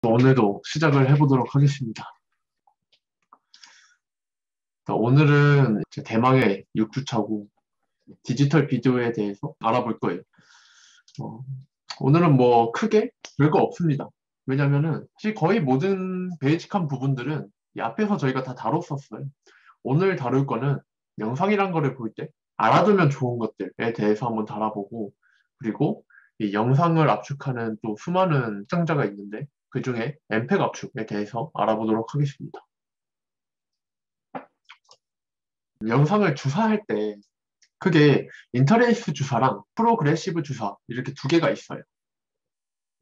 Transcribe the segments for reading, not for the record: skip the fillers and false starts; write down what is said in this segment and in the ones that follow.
오늘도 시작을 해보도록 하겠습니다. 오늘은 대망의 6주차고 디지털 비디오에 대해서 알아볼 거예요. 어, 오늘은 뭐 크게 별거 없습니다. 왜냐면은 사실 거의 모든 베이직한 부분들은 이 앞에서 저희가 다 다뤘었어요. 오늘 다룰 거는 영상이란 거를 볼 때 알아두면 좋은 것들에 대해서 한번 다뤄보고, 그리고 이 영상을 압축하는 또 수많은 시장자가 있는데 그 중에 엠팩 압축에 대해서 알아보도록 하겠습니다. 영상을 주사할 때 크게 인터레이스 주사랑 프로그레시브 주사 이렇게 두 개가 있어요.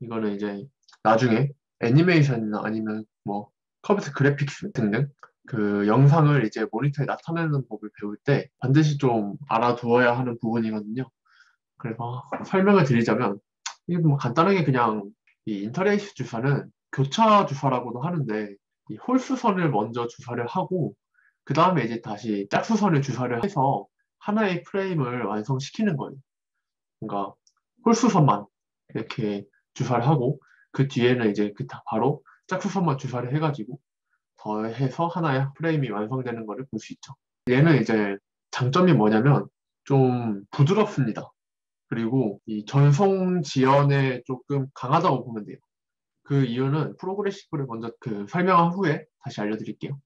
이거는 이제 나중에 애니메이션이나 아니면 뭐 컴퓨터 그래픽스 등등 그 영상을 이제 모니터에 나타내는 법을 배울 때 반드시 좀 알아두어야 하는 부분이거든요. 그래서 설명을 드리자면 이게 뭐 간단하게 그냥 이 인터레이스 주사는 교차 주사라고도 하는데 이 홀수선을 먼저 주사를 하고 그 다음에 이제 다시 짝수선을 주사를 해서 하나의 프레임을 완성시키는 거예요. 그러니까 홀수선만 이렇게 주사를 하고 그 뒤에는 이제 바로 짝수선만 주사를 해가지고 더해서 하나의 프레임이 완성되는 거를 볼 수 있죠. 얘는 이제 장점이 뭐냐면 좀 부드럽습니다. 그리고 이 전송 지연에 조금 강하다고 보면 돼요. 그 이유는 프로그레시브를 먼저 설명한 후에 다시 알려드릴게요.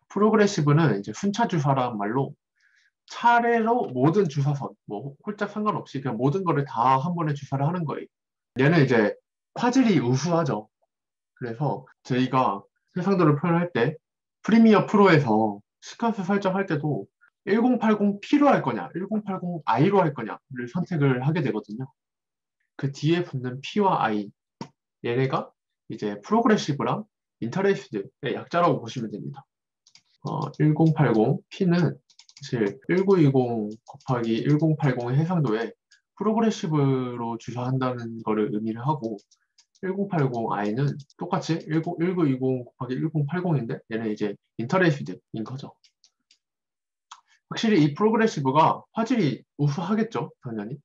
프로그레시브는 이제 순차 주사라는 말로 차례로 모든 주사선, 뭐 홀짝 상관없이 그냥 모든 거를 다 한 번에 주사를 하는 거예요. 얘는 이제 화질이 우수하죠. 그래서 저희가 해상도를 표현할 때 프리미어 프로에서 시퀀스 설정할 때도 1080p로 할 거냐, 1080i로 할 거냐를 선택을 하게 되거든요. 그 뒤에 붙는 P와 I, 얘네가 이제 프로그레시브랑 인터레이스드의 약자라고 보시면 됩니다. 1080p는 사실 1920 곱하기 1080의 해상도에 프로그레시브로 주사한다는 거를 의미를 하고 1080i는 똑같이 1920 곱하기 1080인데 얘는 이제 인터레이스드인 거죠. 확실히 이 프로그레시브가 화질이 우수하겠죠, 당연히.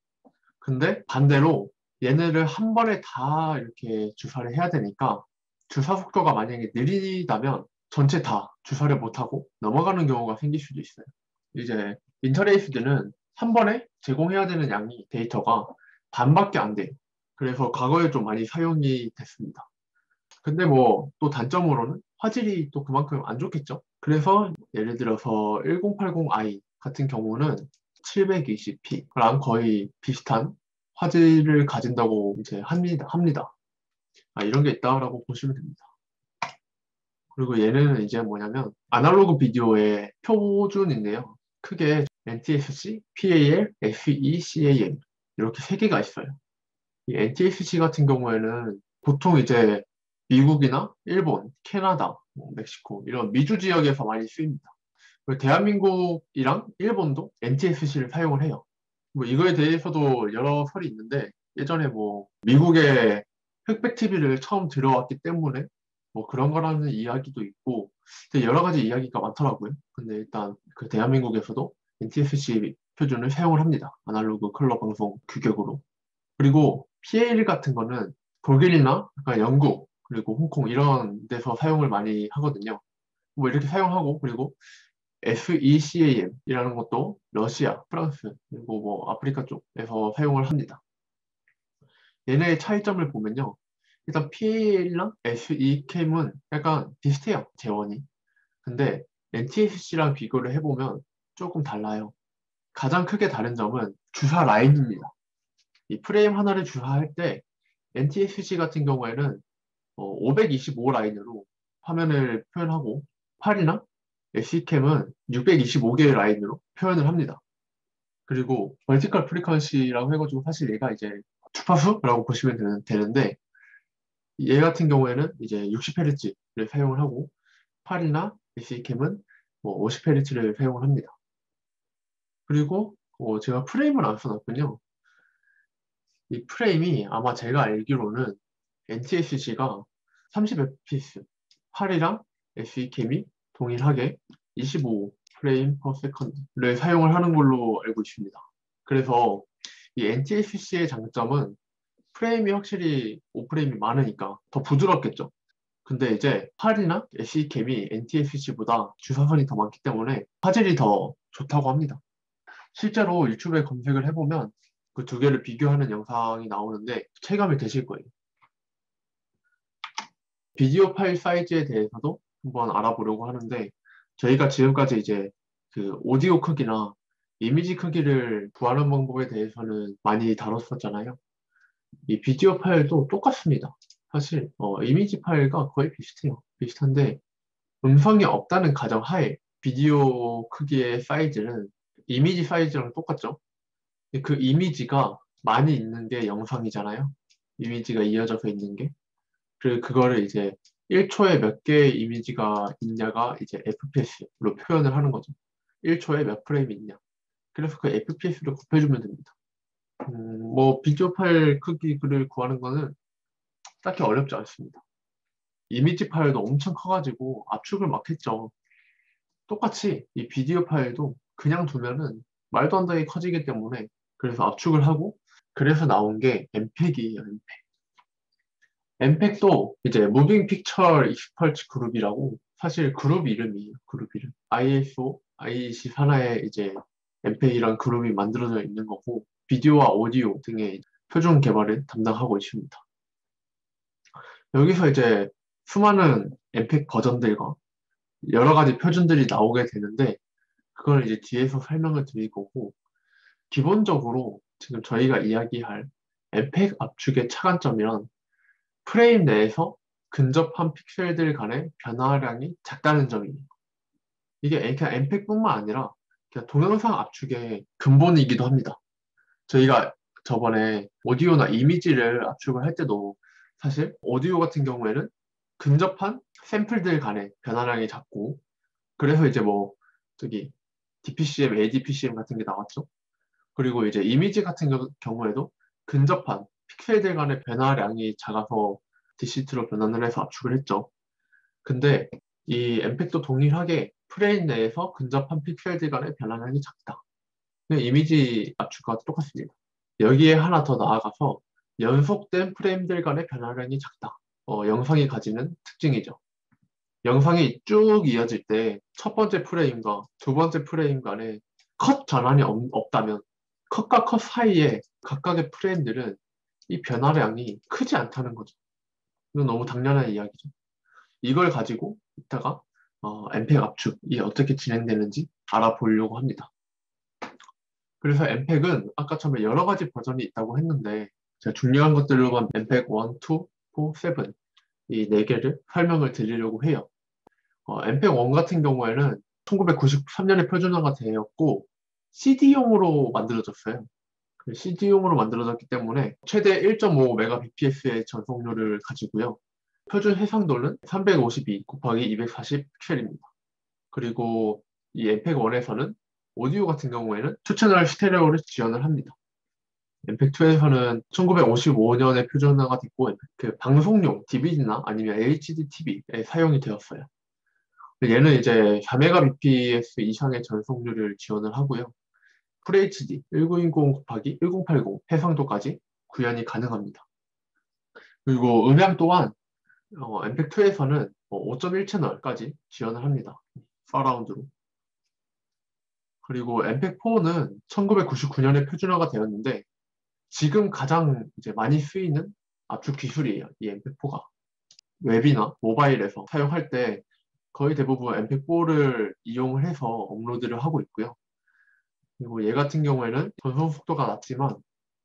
근데 반대로 얘네를 한 번에 다 이렇게 주사를 해야 되니까 주사 속도가 만약에 느리다면 전체 다 주사를 못하고 넘어가는 경우가 생길 수도 있어요. 이제 인터레이스드는 한 번에 제공해야 되는 양이 데이터가 반밖에 안 돼요. 그래서 과거에 좀 많이 사용이 됐습니다. 근데 뭐 또 단점으로는 화질이 또 그만큼 안 좋겠죠. 그래서 예를 들어서 1080i 같은 경우는 720p랑 거의 비슷한 화질을 가진다고 이제 합니다. 이런 게 있다라고 보시면 됩니다. 그리고 얘는 이제 뭐냐면 아날로그 비디오의 표준인데요. 크게 NTSC, PAL, FECAM 이렇게 세 개가 있어요. 이 NTSC 같은 경우에는 보통 이제 미국이나 일본, 캐나다, 멕시코 이런 미주 지역에서 많이 쓰입니다. 그리고 대한민국이랑 일본도 NTSC를 사용을 해요. 뭐 이거에 대해서도 여러 설이 있는데 예전에 뭐 미국에 흑백 TV를 처음 들어왔기 때문에 뭐 그런 거라는 이야기도 있고 되게 여러 가지 이야기가 많더라고요. 근데 일단 그 대한민국에서도 NTSC 표준을 사용을 합니다. 아날로그 컬러 방송 규격으로. 그리고 PAL 같은 거는 독일이나 약간 영국 그리고 홍콩 이런 데서 사용을 많이 하거든요. 뭐 이렇게 사용하고 그리고 SECAM이라는 것도 러시아, 프랑스 그리고 뭐 아프리카 쪽에서 사용을 합니다. 얘네의 차이점을 보면요. 일단 PAL이랑 SECAM은 약간 비슷해요. 재원이. 근데 NTSC랑 비교를 해보면 조금 달라요. 가장 크게 다른 점은 주사 라인입니다. 이 프레임 하나를 주사할 때 NTSC 같은 경우에는 525 라인으로 화면을 표현하고 팔이나 SECAM은 625개의 라인으로 표현을 합니다. 그리고 멀티컬 프리퀀시라고 해가지고 사실 얘가 이제 주파수라고 보시면 되는데 얘 같은 경우에는 이제 60Hz를 사용을 하고 팔이나 SECAM은 뭐 50Hz를 사용을 합니다. 그리고 제가 프레임을 안 써놨군요. 이 프레임이 아마 제가 알기로는 NTSC가 30fps, 팔이랑 SECAM이 동일하게 25 프레임 퍼 세컨드를 사용을 하는 걸로 알고 있습니다. 그래서 이 NTSC의 장점은 프레임이 확실히 오프레임이 많으니까 더 부드럽겠죠. 근데 이제 팔이나 SE캠이 NTSC보다 주사선이 더 많기 때문에 화질이 더 좋다고 합니다. 실제로 유튜브에 검색을 해보면 그 두 개를 비교하는 영상이 나오는데 체감이 되실 거예요. 비디오 파일 사이즈에 대해서도 한번 알아보려고 하는데 저희가 지금까지 이제 그 오디오 크기나 이미지 크기를 구하는 방법에 대해서는 많이 다뤘었잖아요. 이 비디오 파일도 똑같습니다. 사실 이미지 파일과 거의 비슷해요. 비슷한데 음성이 없다는 가정하에 비디오 크기의 사이즈는 이미지 사이즈랑 똑같죠. 그 이미지가 많이 있는 게 영상이잖아요. 이미지가 이어져서 있는 게. 그리고 그거를 이제 1초에 몇 개의 이미지가 있냐가 이제 FPS로 표현을 하는 거죠. 1초에 몇 프레임이 있냐. 그래서 그 FPS를 곱해주면 됩니다. 뭐 비디오 파일 크기를 구하는 거는 딱히 어렵지 않습니다. 이미지 파일도 엄청 커가지고 압축을 막 했죠. 똑같이 이 비디오 파일도 그냥 두면은 말도 안 되게 커지기 때문에 그래서 압축을 하고 그래서 나온 게 엠팩이에요. 엠팩도 이제 무빙 픽처 익스퍼트 그룹이라고 사실 그룹 이름이에요. 그룹 이름. ISO, IEC 산하에 이제 엠팩이란 그룹이 만들어져 있는 거고 비디오와 오디오 등의 표준 개발을 담당하고 있습니다. 여기서 이제 수많은 엠팩 버전들과 여러 가지 표준들이 나오게 되는데 그걸 이제 뒤에서 설명을 드릴 거고 기본적으로 지금 저희가 이야기할 엠팩 압축의 차관점이란 프레임 내에서 근접한 픽셀들 간의 변화량이 작다는 점이에요. 이게 그냥 엠팩뿐만 아니라 그냥 동영상 압축의 근본이기도 합니다. 저희가 저번에 오디오나 이미지를 압축을 할 때도 사실 오디오 같은 경우에는 근접한 샘플들 간의 변화량이 작고 그래서 이제 뭐 저기 DPCM, ADPCM 같은 게 나왔죠. 그리고 이제 이미지 같은 경우에도 근접한 픽셀들 간의 변화량이 작아서 DCT로 변환을 해서 압축을 했죠. 근데 이 엠팩도 동일하게 프레임 내에서 근접한 픽셀들 간의 변화량이 작다. 이미지 압축과 똑같습니다. 여기에 하나 더 나아가서 연속된 프레임들 간의 변화량이 작다. 영상이 가지는 특징이죠. 영상이 쭉 이어질 때 첫 번째 프레임과 두 번째 프레임 간에 컷 전환이 없다면 컷과 컷 사이에 각각의 프레임들은 이 변화량이 크지 않다는 거죠. 이건 너무 당연한 이야기죠. 이걸 가지고 이따가 엠팩 압축이 어떻게 진행되는지 알아보려고 합니다. 그래서 엠팩은 아까 처음에 여러 가지 버전이 있다고 했는데 제가 중요한 것들로만 엠팩 1, 2, 4, 7 이 네 개를 설명을 드리려고 해요. 엠팩 1 같은 경우에는 1993년에 표준화가 되었고 CD용으로 만들어졌어요. CD용으로 만들어졌기 때문에 최대 1.5Mbps의 전송료를 가지고요. 표준 해상도는 352 곱하기 240 픽셀입니다. 그리고 이 엠팩1에서는 오디오 같은 경우에는 투채널 스테레오를 지원을 합니다. 엠팩2에서는 1955년에 표준화가 됐고 그 방송용 DVD나 아니면 HD TV에 사용이 되었어요. 얘는 이제 4Mbps 이상의 전송률을 지원을 하고요. FHD 1920 곱하기 1080 해상도까지 구현이 가능합니다. 그리고 음향 또한 엠팩2에서는 5.1 채널까지 지원을 합니다. 서라운드로. 그리고 엠팩4는 1999년에 표준화가 되었는데 지금 가장 이제 많이 쓰이는 압축 기술이에요. 이 엠팩4가. 웹이나 모바일에서 사용할 때 거의 대부분 엠팩4를 이용을 해서 업로드를 하고 있고요. 그리고 얘 같은 경우에는 전송 속도가 낮지만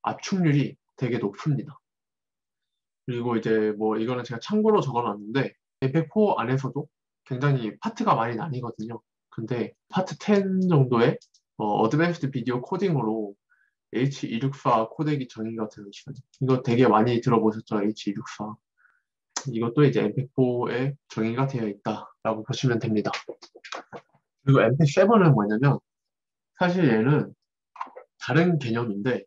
압축률이 되게 높습니다. 그리고 이제 뭐 이거는 제가 참고로 적어놨는데 엠팩4 안에서도 굉장히 파트가 많이 나뉘거든요. 근데 파트 10 정도의 어드밴스드 비디오 코딩으로 H264 코덱이 정의가 되어 있어요. 이거 되게 많이 들어보셨죠? H264. 이것도 이제 엠팩4에 정의가 되어 있다라고 보시면 됩니다. 그리고 엠팩7은 뭐냐면 사실 얘는 다른 개념인데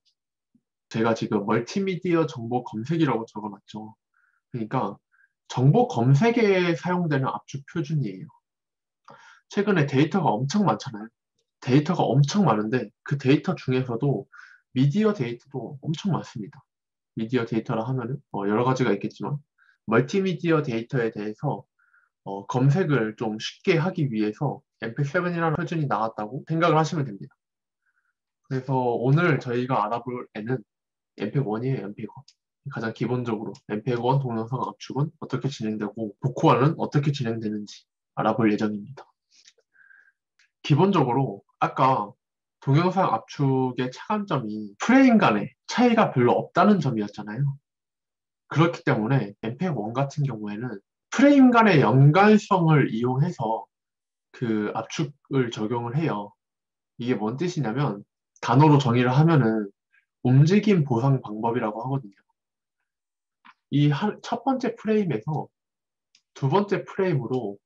제가 지금 멀티미디어 정보 검색이라고 적어놨죠. 그러니까 정보 검색에 사용되는 압축 표준이에요. 최근에 데이터가 엄청 많잖아요. 데이터가 엄청 많은데 그 데이터 중에서도 미디어 데이터도 엄청 많습니다. 미디어 데이터라 하면은 여러 가지가 있겠지만 멀티미디어 데이터에 대해서 검색을 좀 쉽게 하기 위해서 MP7이라는 표준이 나왔다고 생각을 하시면 됩니다. 그래서 오늘 저희가 알아볼 애는 엠팩1이에요, 엠팩1. 가장 기본적으로 엠팩1 동영상 압축은 어떻게 진행되고 보코화는 어떻게 진행되는지 알아볼 예정입니다. 기본적으로 아까 동영상 압축의 차감점이 프레임 간의 차이가 별로 없다는 점이었잖아요. 그렇기 때문에 엠팩1 같은 경우에는 프레임 간의 연관성을 이용해서 그 압축을 적용을 해요. 이게 뭔 뜻이냐면 단어로 정의를 하면은 움직임 보상 방법이라고 하거든요. 이 첫 번째 프레임에서 두 번째 프레임으로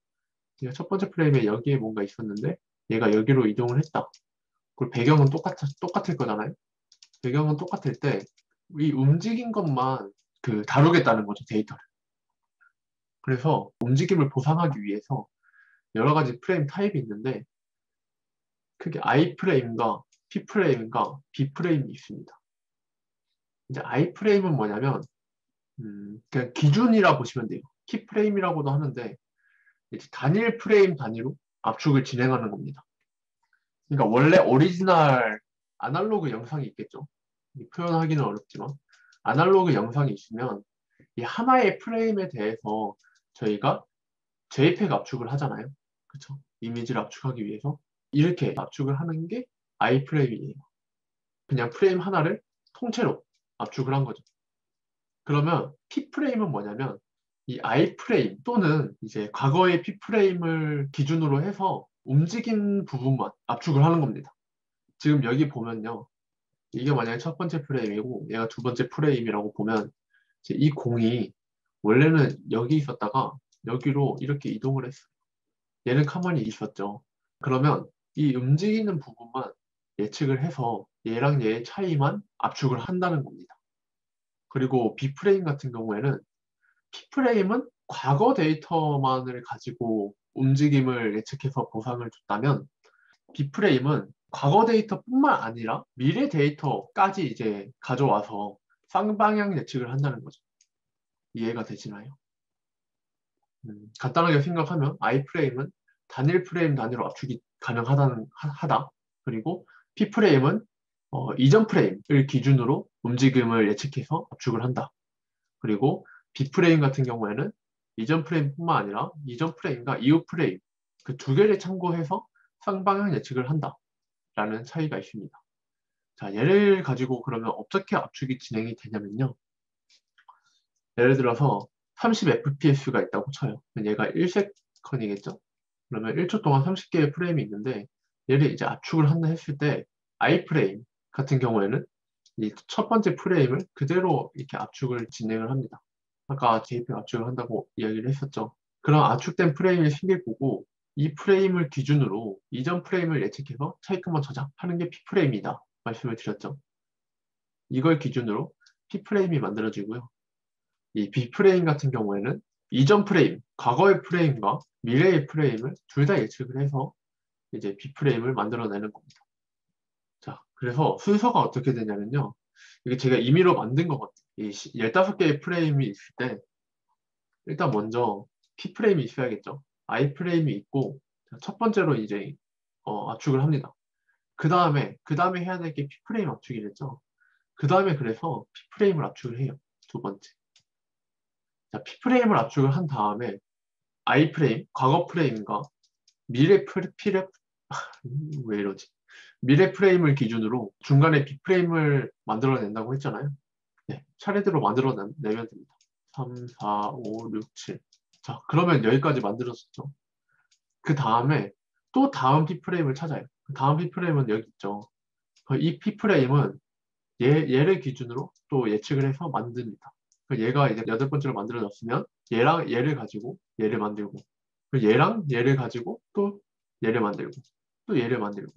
얘가 첫 번째 프레임에 여기에 뭔가 있었는데 얘가 여기로 이동을 했다. 그리고 배경은 똑같을 거잖아요. 배경은 똑같을 때 이 움직인 것만 다루겠다는 거죠, 데이터를. 그래서 움직임을 보상하기 위해서 여러 가지 프레임 타입이 있는데 크게 I 프레임과 P 프레임과 B 프레임이 있습니다. 이제 I 프레임은 뭐냐면 그냥 기준이라 보시면 돼요. 키 프레임이라고도 하는데 이제 단일 프레임 단위로 압축을 진행하는 겁니다. 그러니까 원래 오리지널 아날로그 영상이 있겠죠. 표현하기는 어렵지만 아날로그 영상이 있으면 이 하나의 프레임에 대해서 저희가 JPEG 압축을 하잖아요. 그쵸? 이미지를 압축하기 위해서 이렇게 압축을 하는 게 i프레임이에요. 그냥 프레임 하나를 통째로 압축을 한 거죠. 그러면 P프레임은 뭐냐면 이 i프레임 또는 이제 과거의 P프레임을 기준으로 해서 움직인 부분만 압축을 하는 겁니다. 지금 여기 보면요. 이게 만약에 첫 번째 프레임이고 얘가 두 번째 프레임이라고 보면 이제 이 공이 원래는 여기 있었다가 여기로 이렇게 이동을 했어요. 얘는 가만히 있었죠. 그러면 이 움직이는 부분만 예측을 해서 얘랑 얘의 차이만 압축을 한다는 겁니다. 그리고 B프레임 같은 경우에는 P프레임은 과거 데이터만을 가지고 움직임을 예측해서 보상을 줬다면 B프레임은 과거 데이터뿐만 아니라 미래 데이터까지 이제 가져와서 쌍방향 예측을 한다는 거죠. 이해가 되시나요? 간단하게 생각하면 I프레임은 단일 프레임 단위로 압축이 하다. 그리고 P프레임은 이전 프레임을 기준으로 움직임을 예측해서 압축을 한다. 그리고 B프레임 같은 경우에는 이전 프레임뿐만 아니라 이전 프레임과 이후 프레임 그 두 개를 참고해서 쌍방향 예측을 한다. 라는 차이가 있습니다. 자, 얘를 가지고 그러면 어떻게 압축이 진행이 되냐면요. 예를 들어서 30fps가 있다고 쳐요. 얘가 1세컨이겠죠? 그러면 1초 동안 30개의 프레임이 있는데 얘를 이제 압축을 한다 했을 때 i프레임 같은 경우에는 이 첫 번째 프레임을 그대로 이렇게 압축을 진행을 합니다. 아까 JPEG 압축을 한다고 이야기를 했었죠. 그런 압축된 프레임이 생길 거고 이 프레임을 기준으로 이전 프레임을 예측해서 차이값만 저장하는 게 P프레임이다 말씀을 드렸죠. 이걸 기준으로 P프레임이 만들어지고요. 이 B프레임 같은 경우에는 이전 프레임, 과거의 프레임과 미래의 프레임을 둘 다 예측을 해서 이제 B프레임을 만들어내는 겁니다. 자, 그래서 순서가 어떻게 되냐면요. 이게 제가 임의로 만든 거거든요. 이 15개의 프레임이 있을 때 일단 먼저 P프레임이 있어야겠죠. I프레임이 있고 첫 번째로 이제 압축을 합니다. 그 다음에 해야 될 게 P프레임 압축이랬죠. 그 다음에 그래서 P프레임을 압축을 해요. 두 번째. 자, P프레임을 압축을 한 다음에 I프레임, 과거 프레임과 미래 왜 이러지? 미래 프레임을 기준으로 중간에 B프레임을 만들어낸다고 했잖아요. 네, 차례대로 만들어내면 됩니다. 3, 4, 5, 6, 7. 자, 그러면 여기까지 만들어졌죠. 그 다음에 또 다음 P프레임을 찾아요. 그 다음 P프레임은 여기 있죠. 이 P프레임은 얘를 기준으로 또 예측을 해서 만듭니다. 얘가 이제 여덟 번째로 만들어졌으면 얘랑 얘를 가지고 얘를 만들고 얘랑 얘를 가지고 또 얘를 만들고 또 얘를 만들고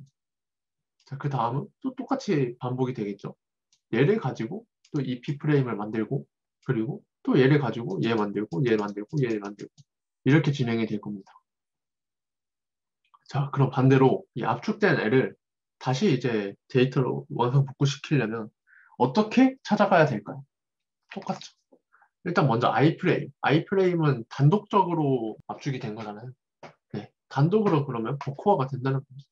자, 그 다음은 또 똑같이 반복이 되겠죠. 얘를 가지고 또 이 P프레임을 만들고 그리고 또 얘를 가지고 얘 만들고 얘 만들고 얘 만들고 이렇게 진행이 될 겁니다. 자, 그럼 반대로 이 압축된 애를 다시 이제 데이터로 원상 복구시키려면 어떻게 찾아가야 될까요? 똑같죠. 일단 먼저 아이프레임은 단독적으로 압축이 된 거잖아요. 네, 단독으로 그러면 복호화가 된다는 거죠.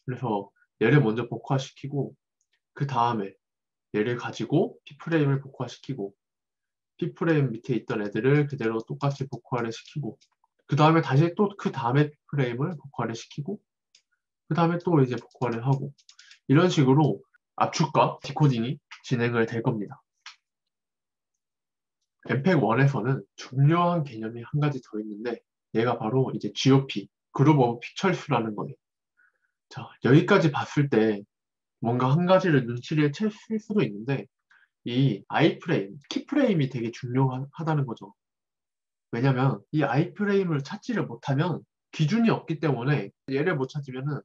그래서 얘를 먼저 복호화시키고 그 다음에 얘를 가지고 P프레임을 복호화시키고 P프레임 밑에 있던 애들을 그대로 똑같이 복호화를 시키고 그 다음에 다시 또 그 다음에 P프레임을 복호화를 시키고 그 다음에 또 이제 복호화를 하고 이런 식으로 압축과 디코딩이 진행을 될 겁니다. 엠팩1에서는 중요한 개념이 한 가지 더 있는데 얘가 바로 이제 GOP, 그룹 오브 피처스라는 거예요. 자, 여기까지 봤을 때 뭔가 한 가지를 눈치를 챌 수도 있는데 이 아이프레임, 키프레임이 되게 중요하다는 거죠. 왜냐면 이 아이프레임을 찾지를 못하면 기준이 없기 때문에 얘를 못 찾으면은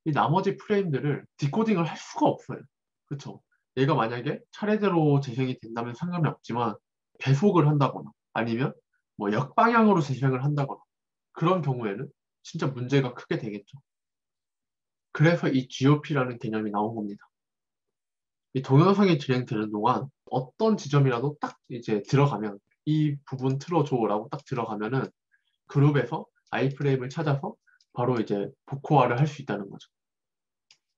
이 나머지 프레임들을 디코딩을 할 수가 없어요. 그쵸? 얘가 만약에 차례대로 재생이 된다면 상관이 없지만 배속을 한다거나 아니면 뭐 역방향으로 재생을 한다거나 그런 경우에는 진짜 문제가 크게 되겠죠. 그래서 이 GOP라는 개념이 나온 겁니다. 이 동영상이 진행되는 동안 어떤 지점이라도 딱 이제 들어가면 이 부분 틀어줘라고 딱 들어가면은 그룹에서 아이프레임을 찾아서 바로 이제 복호화를 할 수 있다는 거죠.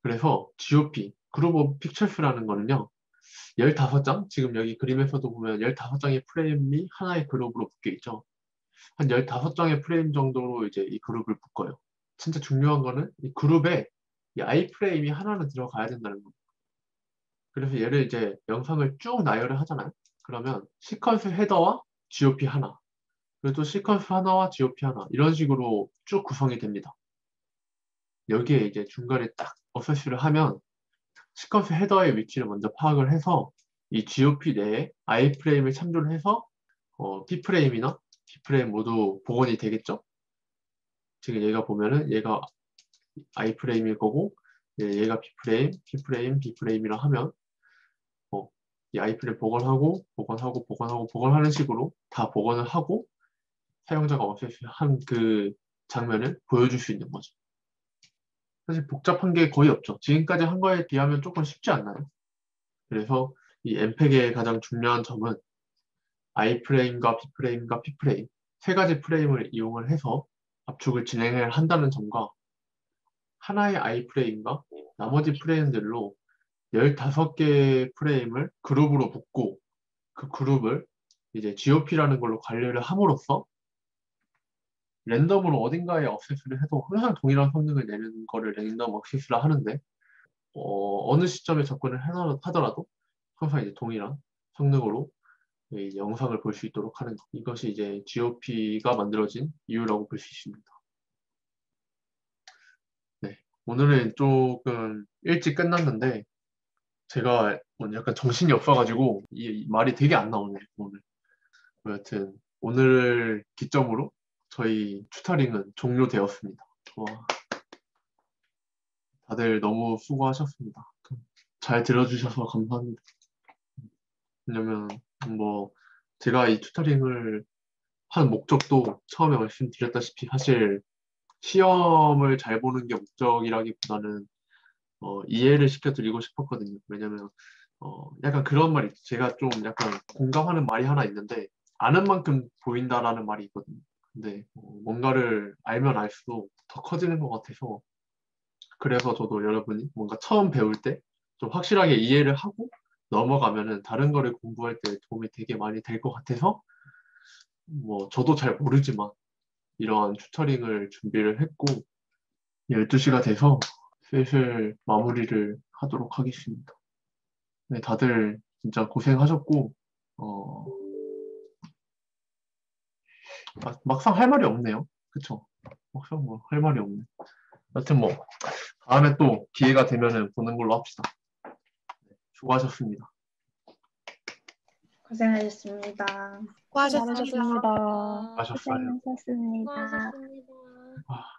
그래서 GOP, 그룹 오브 픽처스라는 거는요. 15장, 지금 여기 그림에서도 보면 15장의 프레임이 하나의 그룹으로 묶여 있죠. 한 15장의 프레임 정도로 이제 이 그룹을 묶어요. 진짜 중요한 거는 이 그룹에 이 아이프레임이 하나는 들어가야 된다는 거예요. 그래서 얘를 이제 영상을 쭉 나열을 하잖아요. 그러면 시퀀스 헤더와 GOP 하나, 그리고 또 시퀀스 하나와 GOP 하나 이런 식으로 쭉 구성이 됩니다. 여기에 이제 중간에 딱 어서시를 하면 시퀀스 헤더의 위치를 먼저 파악을 해서 이 GOP 내에 I프레임을 참조를 해서 P프레임이나 B프레임 모두 복원이 되겠죠? 지금 얘가 보면은 얘가 I프레임일 거고 얘가 B프레임, B프레임, B프레임이라 하면 이 I프레임 복원하고 복원하고 복원하고 복원하는 식으로 다 복원을 하고 사용자가 어서시한 그 장면을 보여줄 수 있는 거죠. 사실 복잡한 게 거의 없죠. 지금까지 한 거에 비하면 조금 쉽지 않나요? 그래서 이 엠팩의 가장 중요한 점은 I프레임과 B프레임과 P프레임 세 가지 프레임을 이용을 해서 압축을 진행을 한다는 점과 하나의 I프레임과 나머지 프레임들로 15개의 프레임을 그룹으로 묶고 그 그룹을 이제 GOP라는 걸로 관리를 함으로써 랜덤으로 어딘가에 액세스를 해도 항상 동일한 성능을 내는 거를 랜덤 액세스라 하는데 어느 시점에 접근을 하더라도 항상 이제 동일한 성능으로 이 영상을 볼 수 있도록 하는 것. 이것이 이제 GOP가 만들어진 이유라고 볼 수 있습니다. 네. 오늘은 조금 일찍 끝났는데 제가 오늘 약간 정신이 없어가지고 이 말이 되게 안 나오네요, 오늘. 여하튼 오늘을 기점으로 저희 튜터링은 종료되었습니다. 와, 다들 너무 수고하셨습니다. 잘 들어주셔서 감사합니다. 왜냐면 뭐 제가 이 튜터링을 한 목적도 처음에 말씀드렸다시피 사실 시험을 잘 보는 게 목적이라기보다는 이해를 시켜드리고 싶었거든요. 왜냐면 약간 그런 말이 있죠. 제가 좀 약간 공감하는 말이 하나 있는데 아는 만큼 보인다라는 말이 있거든요. 근데 뭔가를 알면 알수록 더 커지는 것 같아서 그래서 저도 여러분이 뭔가 처음 배울 때 좀 확실하게 이해를 하고 넘어가면은 다른 거를 공부할 때 도움이 되게 많이 될 것 같아서 뭐 저도 잘 모르지만 이러한 튜터링을 준비를 했고 12시가 돼서 슬슬 마무리를 하도록 하겠습니다. 네, 다들 진짜 고생하셨고 어, 막상 할 말이 없네요. 그쵸? 막상 뭐 할 말이 없네. 여튼 뭐 다음에 또 기회가 되면은 보는 걸로 합시다. 수고하셨습니다. 고생하셨습니다. 수고하셨습니다. 수고하셨습니다. 수고하셨어요. 고생하셨습니다. 수고하셨습니다. 아.